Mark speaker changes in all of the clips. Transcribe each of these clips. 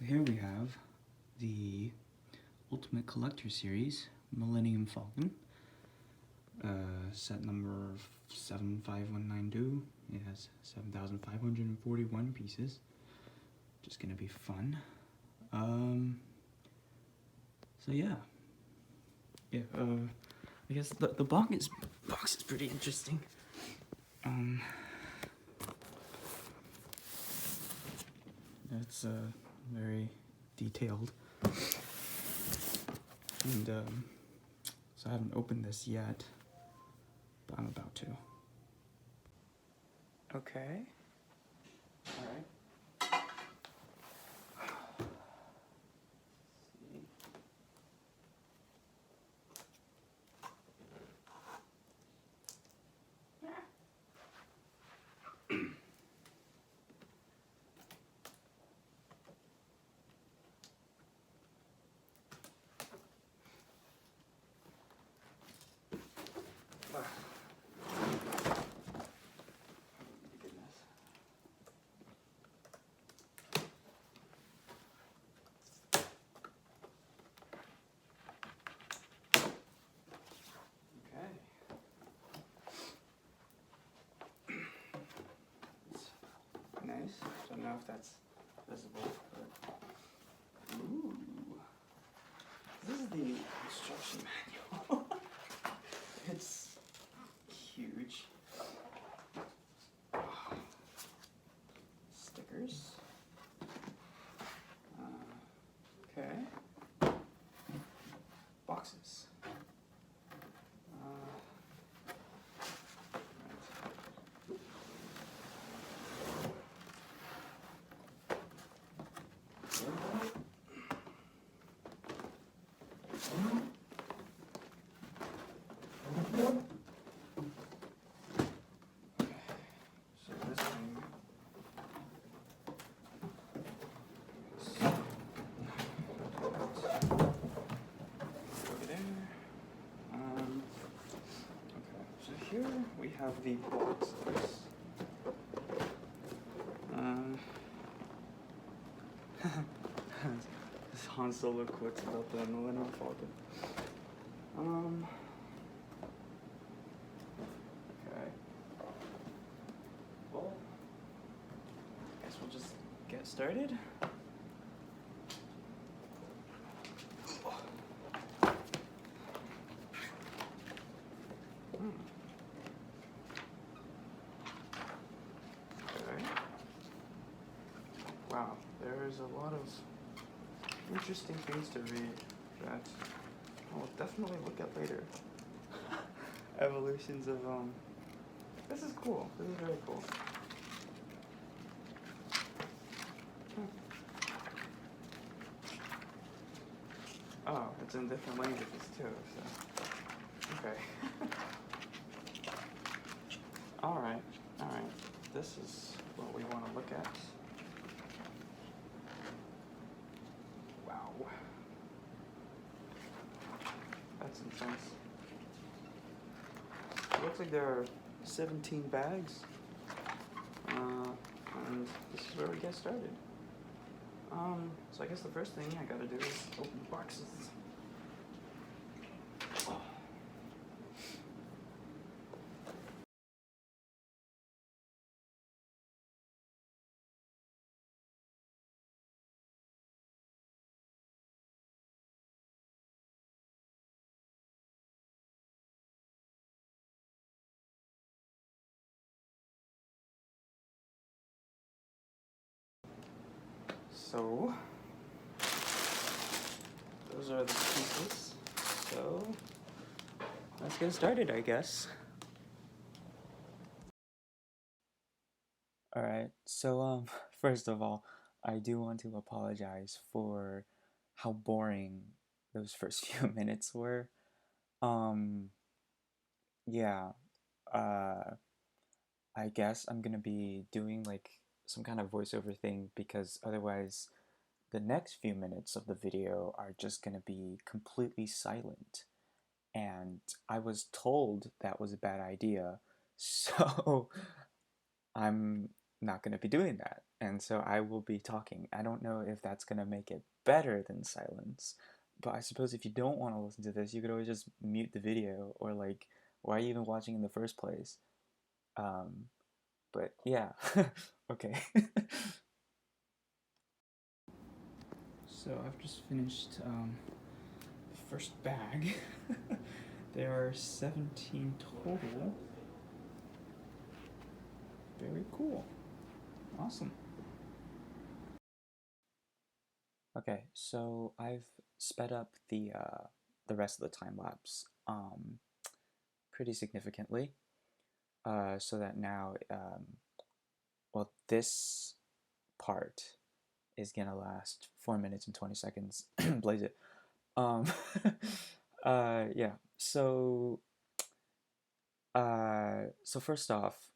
Speaker 1: So here we have the Ultimate Collector Series, Millennium Falcon, set number 75192. It has 7,541 pieces. Just gonna be fun. So yeah. I guess the box is pretty interesting. It's very detailed, and so I haven't opened this yet, but I'm about to. Okay. All right. Nice. Don't know if that's visible, but ooh. This is the instruction manual. It's huge. Stickers. Okay. Boxes. Here we have the boxes. This Han Solo quotes about the Millennium Falcon. Okay. Well, I guess we'll just get started. Wow, there's a lot of interesting things to read that I'll definitely look at later. Evolutions of, this is cool. This is very cool. Oh, it's in different languages too, so, okay. Alright. This is what we want to look at. Wow. That's intense. It looks like there are 17 bags. And this is where we get started. So I guess the first thing I gotta do is open the boxes. So, those are the pieces. So, let's get started, I guess. Alright, so, first of all, I do want to apologize for how boring those first few minutes were. Yeah, I guess I'm gonna be doing like some kind of voiceover thing because otherwise the next few minutes of the video are just gonna be completely silent. And I was told that was a bad idea, so I'm not gonna be doing that. and so I will be talking. I don't know if that's gonna make it better than silence, but I suppose if you don't want to listen to this, you could always just mute the video, or like, why are you even watching in the first place? Um, but yeah, okay. So I've just finished the first bag. There are 17 total. Very cool. Awesome. Okay, so I've sped up the rest of the time lapse pretty significantly, so that now well, this part is gonna last 4 minutes and 20 seconds. Blaze it. Um, yeah. So first off,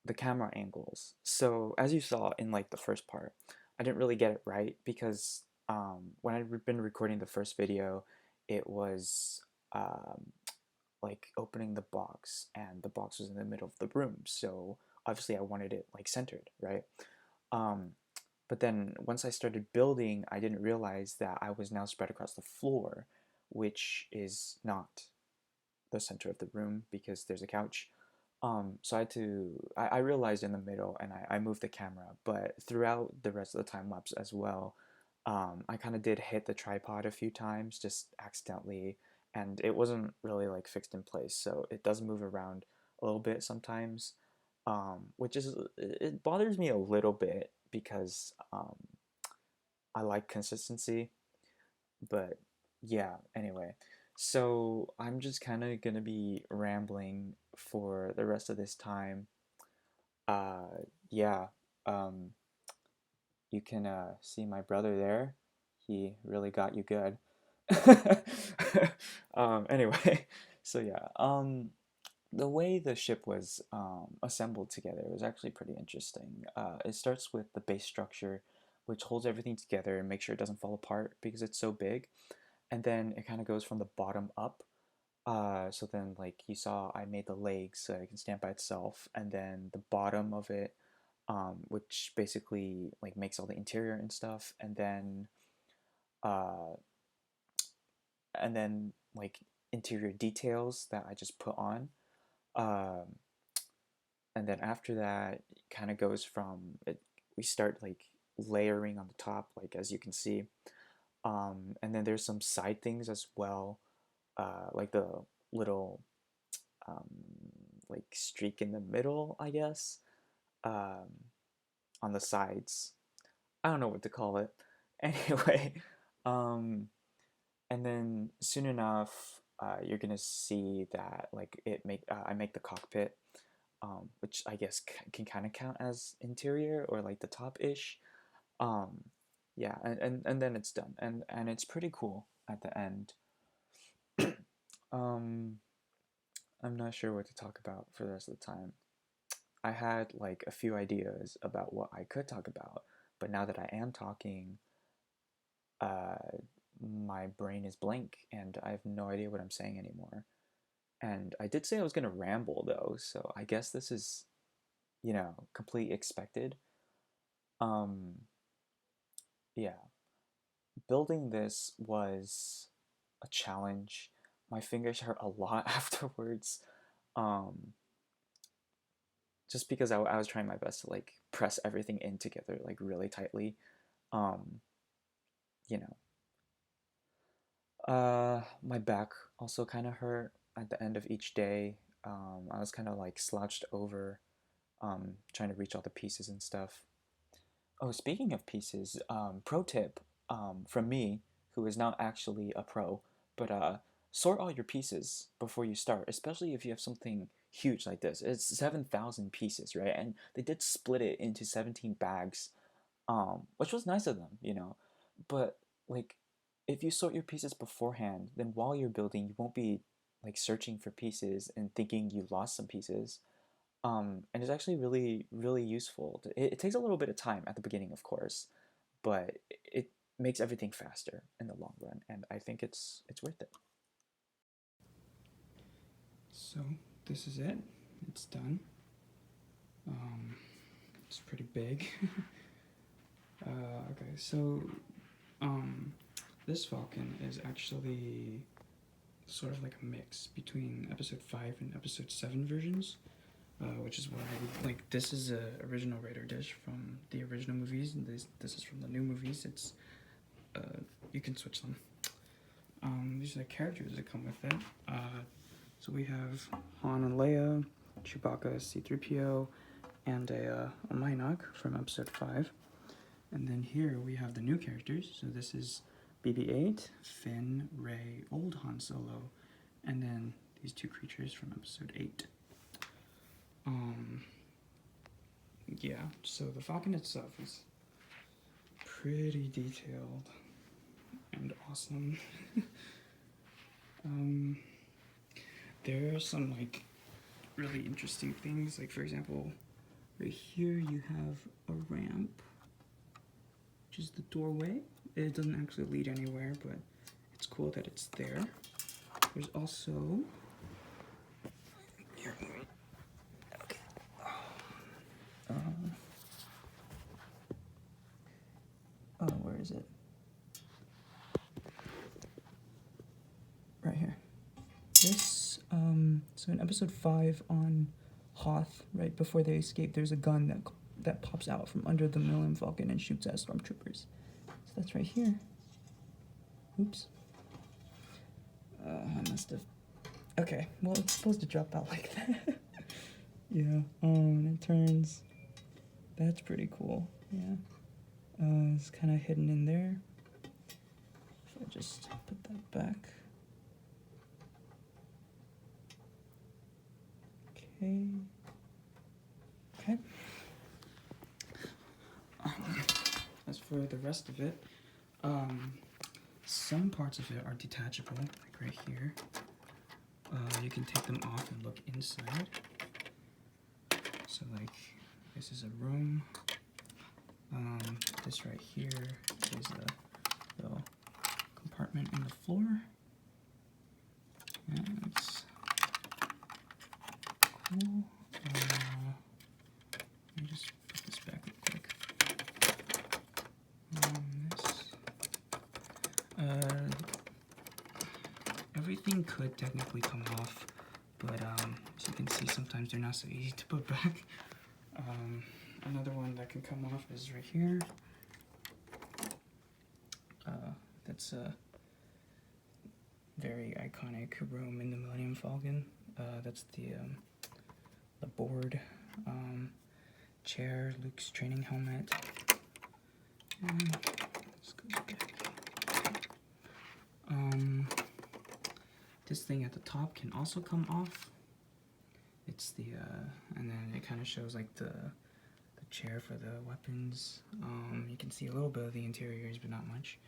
Speaker 1: the camera angles. So as you saw in like the first part, I didn't really get it right because when I'd been recording the first video, it was like opening the box, and the box was in the middle of the room. So obviously I wanted it like centered, right? Um, but then once I started building, I didn't realize that I was now spread across the floor, which is not the center of the room because there's a couch. So I realized in the middle, and I moved the camera, but throughout the rest of the time lapse as well, I kind of did hit the tripod a few times, just accidentally, and it wasn't really like fixed in place, so it does move around a little bit sometimes, which is, it bothers me a little bit because I like consistency, but yeah, anyway. So I'm just kind of gonna be rambling for the rest of this time. Yeah, um, you can see my brother there. He really got you good. Anyway, so yeah, the way the ship was assembled together was actually pretty interesting. It starts with the base structure, which holds everything together and makes sure it doesn't fall apart because it's so big. And then it kind of goes from the bottom up. So then, like you saw, I made the legs so it can stand by itself, and then the bottom of it, which basically like makes all the interior and stuff, uh, and then like interior details that I just put on. Um, and then after that, it kind of goes from it. We start like layering on the top, like as you can see, and then there's some side things as well, like the little um, like streak in the middle, I guess, um, on the sides. I don't know what to call it. Anyway, um, and then soon enough, you're gonna see that like I make the cockpit, which I guess can kind of count as interior or like the top ish. Um, yeah, and then it's done, and it's pretty cool at the end. um, I'm not sure what to talk about for the rest of the time. I had like a few ideas about what I could talk about, but now that I am talking, uh, my brain is blank and I have no idea what I'm saying anymore. And I did say I was gonna ramble though, so I guess this is, completely expected. Um, yeah, building this was a challenge. My fingers hurt a lot afterwards. Um, just because I was trying my best to like press everything in together like really tightly. Um, you know, my back also kind of hurt at the end of each day. I was kind of like slouched over, trying to reach all the pieces and stuff. Oh, speaking of pieces, pro tip from me, who is not actually a pro, but sort all your pieces before you start, especially if you have something huge like this. It's 7,000 pieces, right? And they did split it into 17 bags, which was nice of them, But like, if you sort your pieces beforehand, then while you're building, you won't be like searching for pieces and thinking you lost some pieces. And it's actually really, really useful. It takes a little bit of time at the beginning, of course, but it makes everything faster in the long run, and I think it's worth it. So this is it. It's done. It's pretty big.
Speaker 2: Okay, so this Falcon is actually sort of like a mix between episode 5 and episode 7 versions, which is why, like, this is a original Raider dish from the original movies, and this is from the new movies. It's you can switch them. These are the characters that come with it. So we have Han and Leia, Chewbacca, C-3PO, and a Mynock from episode 5. And then here we have the new characters. So this is BB-8, Finn, Rey, old Han Solo, and then these two creatures from episode 8. Yeah, so the Falcon itself is pretty detailed and awesome. There are some, like, really interesting things. Like, for example, right here you have a ramp, which is the doorway. It doesn't actually lead anywhere, but it's cool that it's there. There's also... Here, okay. Where is it? Right here. This, so in episode 5 on Hoth, right before they escape, there's a gun that pops out from under the Millennium Falcon and shoots at stormtroopers. So that's right here. Oops. I must have... Okay, well, it's supposed to drop out like that. Yeah, and it turns... That's pretty cool, yeah. It's kind of hidden in there. If I just put that back. Okay. As for the rest of it, some parts of it are detachable, like right here. You can take them off and look inside. So, like, this is a room. This right here is a little compartment in the floor. Yeah, it's cool. Let me just put this back real quick. Everything could technically come off, but as you can see, sometimes they're not so easy to put back. Another one that can come off is right here. That's a very iconic room in the Millennium Falcon. That's the board, chair, Luke's training helmet. Let's go back. This thing at the top can also come off. It's the and then it kind of shows like the chair for the weapons. You can see a little bit of the interiors, but not much.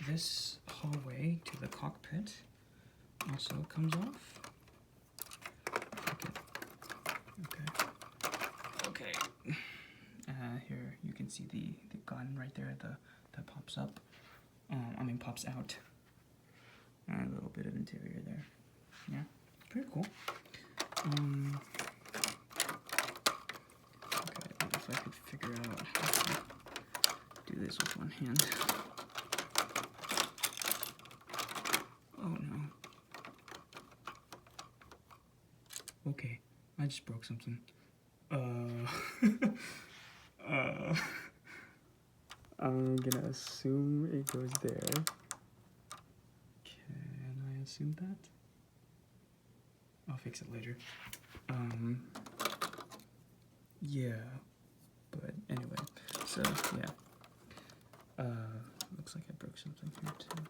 Speaker 2: This hallway to the cockpit also comes off. Okay. Here you can see the gun right there that pops up. Pops out. And a little bit of interior there. Yeah, pretty cool. Okay, if I could figure out how to do this with one hand. Oh no. Okay, I just broke something. I'm gonna assume it goes there. Can I assume that? I'll fix it later. Yeah, but anyway, so yeah. Looks like I broke something here too.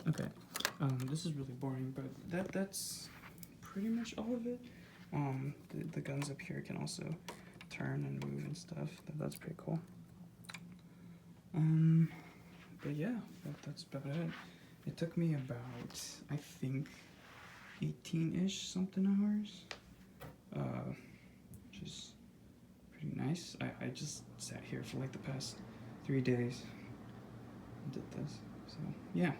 Speaker 2: Okay, this is really boring, but that's pretty much all of it. The guns up here can also turn and move and stuff. That's pretty cool. But yeah, that's about it. It took me about, I think, 18-ish something hours, which is nice. I just sat here for like the past 3 days and did this. So, yeah.